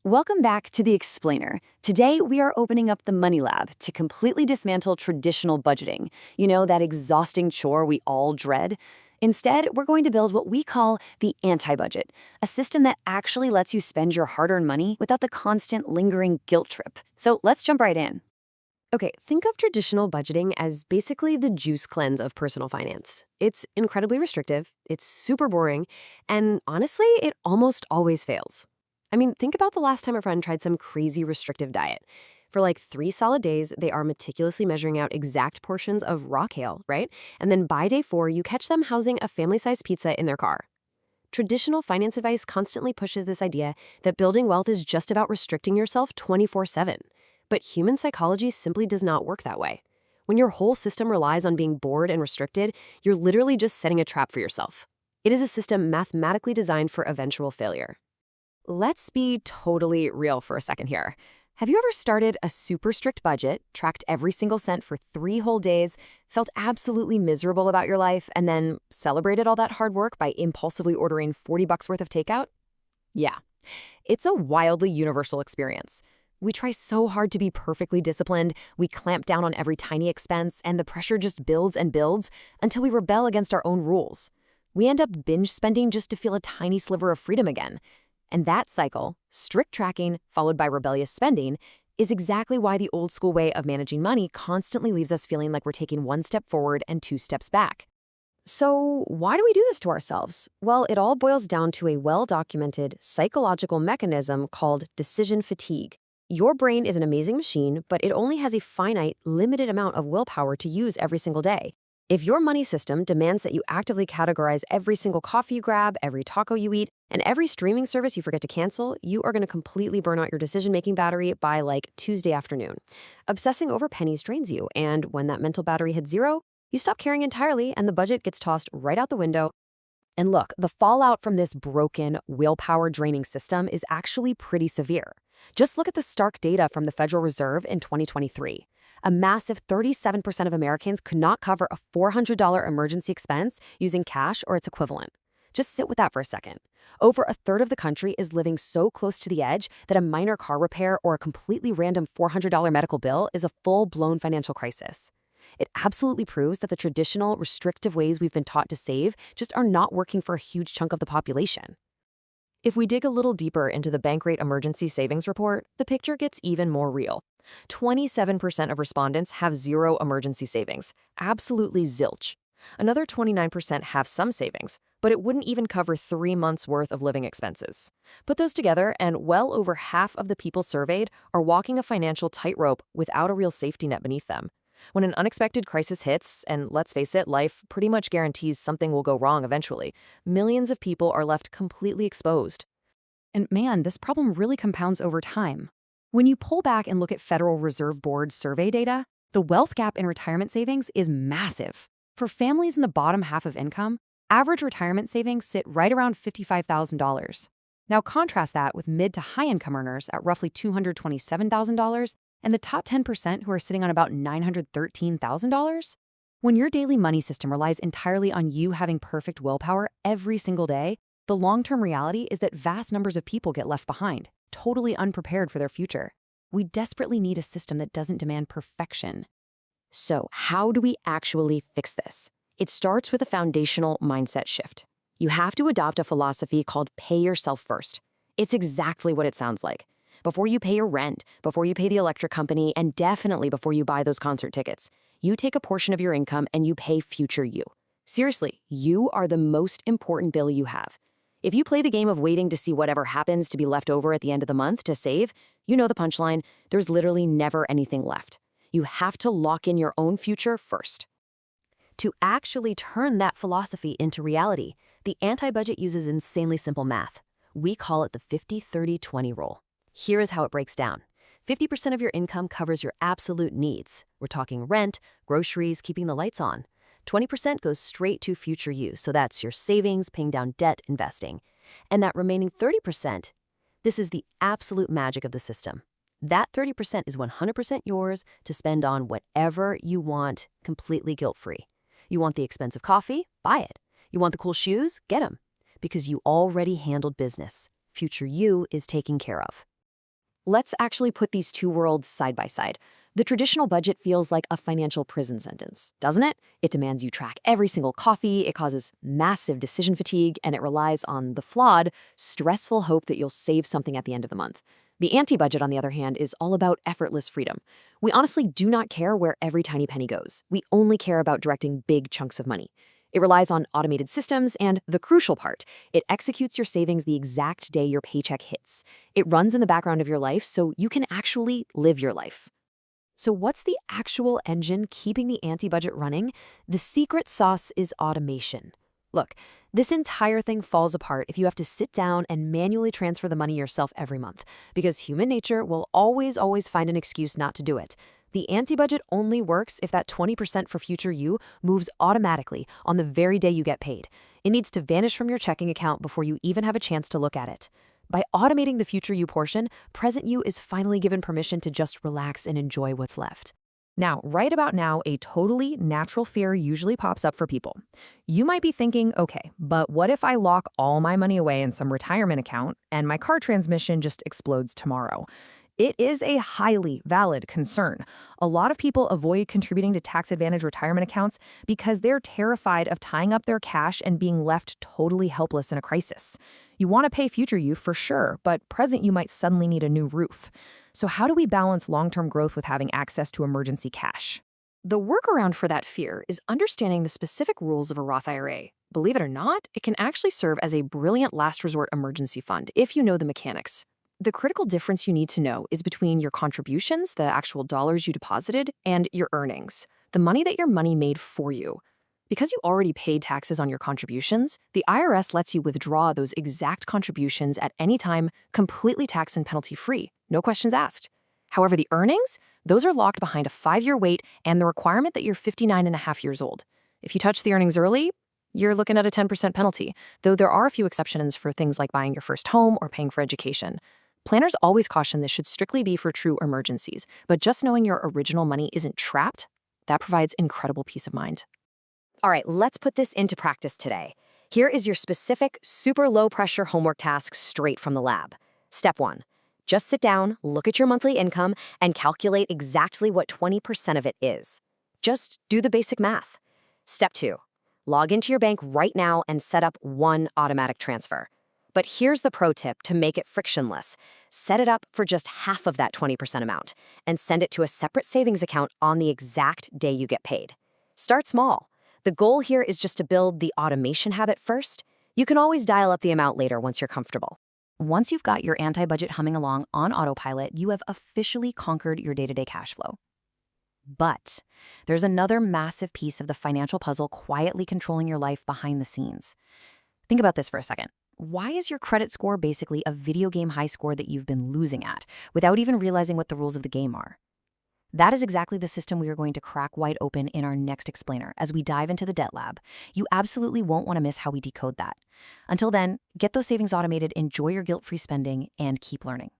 Welcome back to The Explainer. Today, we are opening up the Money Lab to completely dismantle traditional budgeting. You know, that exhausting chore we all dread. Instead, we're going to build what we call the anti-budget, a system that actually lets you spend your hard-earned money without the constant lingering guilt trip. So let's jump right in. Okay, think of traditional budgeting as basically the juice cleanse of personal finance. It's incredibly restrictive, it's super boring, and honestly, it almost always fails. I mean, think about the last time a friend tried some crazy restrictive diet. For like 3 solid days, they are meticulously measuring out exact portions of raw kale, right? And then by day 4, you catch them housing a family-sized pizza in their car. Traditional finance advice constantly pushes this idea that building wealth is just about restricting yourself 24/7. But human psychology simply does not work that way. When your whole system relies on being bored and restricted, you're literally just setting a trap for yourself. It is a system mathematically designed for eventual failure. Let's be totally real for a second here. Have you ever started a super strict budget, tracked every single cent for 3 whole days, felt absolutely miserable about your life, and then celebrated all that hard work by impulsively ordering $40 worth of takeout? Yeah, it's a wildly universal experience. We try so hard to be perfectly disciplined, we clamp down on every tiny expense, and the pressure just builds and builds until we rebel against our own rules. We end up binge spending just to feel a tiny sliver of freedom again. And that cycle, strict tracking followed by rebellious spending, is exactly why the old school way of managing money constantly leaves us feeling like we're taking 1 step forward and 2 steps back. So why do we do this to ourselves? Well, it all boils down to a well-documented psychological mechanism called decision fatigue. Your brain is an amazing machine, but it only has a finite, limited amount of willpower to use every single day. If your money system demands that you actively categorize every single coffee you grab, every taco you eat, and every streaming service you forget to cancel, you are going to completely burn out your decision-making battery by like Tuesday afternoon. Obsessing over pennies drains you, and when that mental battery hits zero, you stop caring entirely and the budget gets tossed right out the window. And look, the fallout from this broken, willpower-draining system is actually pretty severe. Just look at the stark data from the Federal Reserve in 2023. A massive 37% of Americans could not cover a $400 emergency expense using cash or its equivalent. Just sit with that for a second. Over a third of the country is living so close to the edge that a minor car repair or a completely random $400 medical bill is a full-blown financial crisis. It absolutely proves that the traditional, restrictive ways we've been taught to save just are not working for a huge chunk of the population. If we dig a little deeper into the Bankrate Emergency Savings Report, the picture gets even more real. 27% of respondents have zero emergency savings, absolutely zilch. Another 29% have some savings, but it wouldn't even cover 3 months' worth of living expenses. Put those together, and well over half of the people surveyed are walking a financial tightrope without a real safety net beneath them. When an unexpected crisis hits, and let's face it, life pretty much guarantees something will go wrong eventually, millions of people are left completely exposed. And man, this problem really compounds over time. When you pull back and look at Federal Reserve Board survey data, the wealth gap in retirement savings is massive. For families in the bottom half of income, average retirement savings sit right around $55,000. Now contrast that with mid to high income earners at roughly $227,000 and the top 10% who are sitting on about $913,000. When your daily money system relies entirely on you having perfect willpower every single day, the long-term reality is that vast numbers of people get left behind, totally unprepared for their future. We desperately need a system that doesn't demand perfection. So, how do we actually fix this? It starts with a foundational mindset shift. You have to adopt a philosophy called pay yourself first. It's exactly what it sounds like. Before you pay your rent, before you pay the electric company, and definitely before you buy those concert tickets, you take a portion of your income and you pay future you. Seriously, you are the most important bill you have. If you play the game of waiting to see whatever happens to be left over at the end of the month to save, you know the punchline, there's literally never anything left. You have to lock in your own future first. To actually turn that philosophy into reality, the anti-budget uses insanely simple math. We call it the 50-30-20 rule. Here is how it breaks down. 50% of your income covers your absolute needs. We're talking rent, groceries, keeping the lights on. 20% goes straight to future use, so that's your savings, paying down debt, investing. And that remaining 30%, this is the absolute magic of the system. That 30% is 100% yours to spend on whatever you want, completely guilt-free. You want the expensive coffee? Buy it. You want the cool shoes? Get them. Because you already handled business. Future you is taken care of. Let's actually put these two worlds side by side. The traditional budget feels like a financial prison sentence, doesn't it? It demands you track every single coffee, it causes massive decision fatigue, and it relies on the flawed, stressful hope that you'll save something at the end of the month. The anti-budget, on the other hand, is all about effortless freedom. We honestly do not care where every tiny penny goes. We only care about directing big chunks of money. It relies on automated systems, and the crucial part, it executes your savings the exact day your paycheck hits. It runs in the background of your life so you can actually live your life. So what's the actual engine keeping the anti-budget running? The secret sauce is automation. Look, this entire thing falls apart if you have to sit down and manually transfer the money yourself every month, because human nature will always find an excuse not to do it. The anti-budget only works if that 20% for future you moves automatically on the very day you get paid. It needs to vanish from your checking account before you even have a chance to look at it. By automating the future you portion, present you is finally given permission to just relax and enjoy what's left. Now, right about now, a totally natural fear usually pops up for people. You might be thinking, okay, but what if I lock all my money away in some retirement account and my car transmission just explodes tomorrow? It is a highly valid concern. A lot of people avoid contributing to tax-advantaged retirement accounts because they're terrified of tying up their cash and being left totally helpless in a crisis. You want to pay future you for sure, but present you might suddenly need a new roof. So how do we balance long-term growth with having access to emergency cash? The workaround for that fear is understanding the specific rules of a Roth IRA. Believe it or not, it can actually serve as a brilliant last resort emergency fund if you know the mechanics. The critical difference you need to know is between your contributions, the actual dollars you deposited, and your earnings, the money that your money made for you. Because you already paid taxes on your contributions, the IRS lets you withdraw those exact contributions at any time, completely tax and penalty-free, no questions asked. However, the earnings, those are locked behind a 5-year wait and the requirement that you're 59 and a half years old. If you touch the earnings early, you're looking at a 10% penalty, though there are a few exceptions for things like buying your first home or paying for education. Planners always caution this should strictly be for true emergencies, but just knowing your original money isn't trapped, that provides incredible peace of mind. All right, let's put this into practice today. Here is your specific, super low-pressure homework task straight from the lab. Step 1. Just sit down, look at your monthly income, and calculate exactly what 20% of it is. Just do the basic math. Step 2. Log into your bank right now and set up one automatic transfer. But here's the pro tip to make it frictionless. Set it up for just half of that 20% amount and send it to a separate savings account on the exact day you get paid. Start small. The goal here is just to build the automation habit first. You can always dial up the amount later once you're comfortable. Once you've got your anti-budget humming along on autopilot, you have officially conquered your day-to-day cash flow. But there's another massive piece of the financial puzzle quietly controlling your life behind the scenes. Think about this for a second. Why is your credit score basically a video game high score that you've been losing at without even realizing what the rules of the game are? That is exactly the system we are going to crack wide open in our next explainer as we dive into the debt lab. You absolutely won't want to miss how we decode that. Until then, get those savings automated, enjoy your guilt-free spending, and keep learning.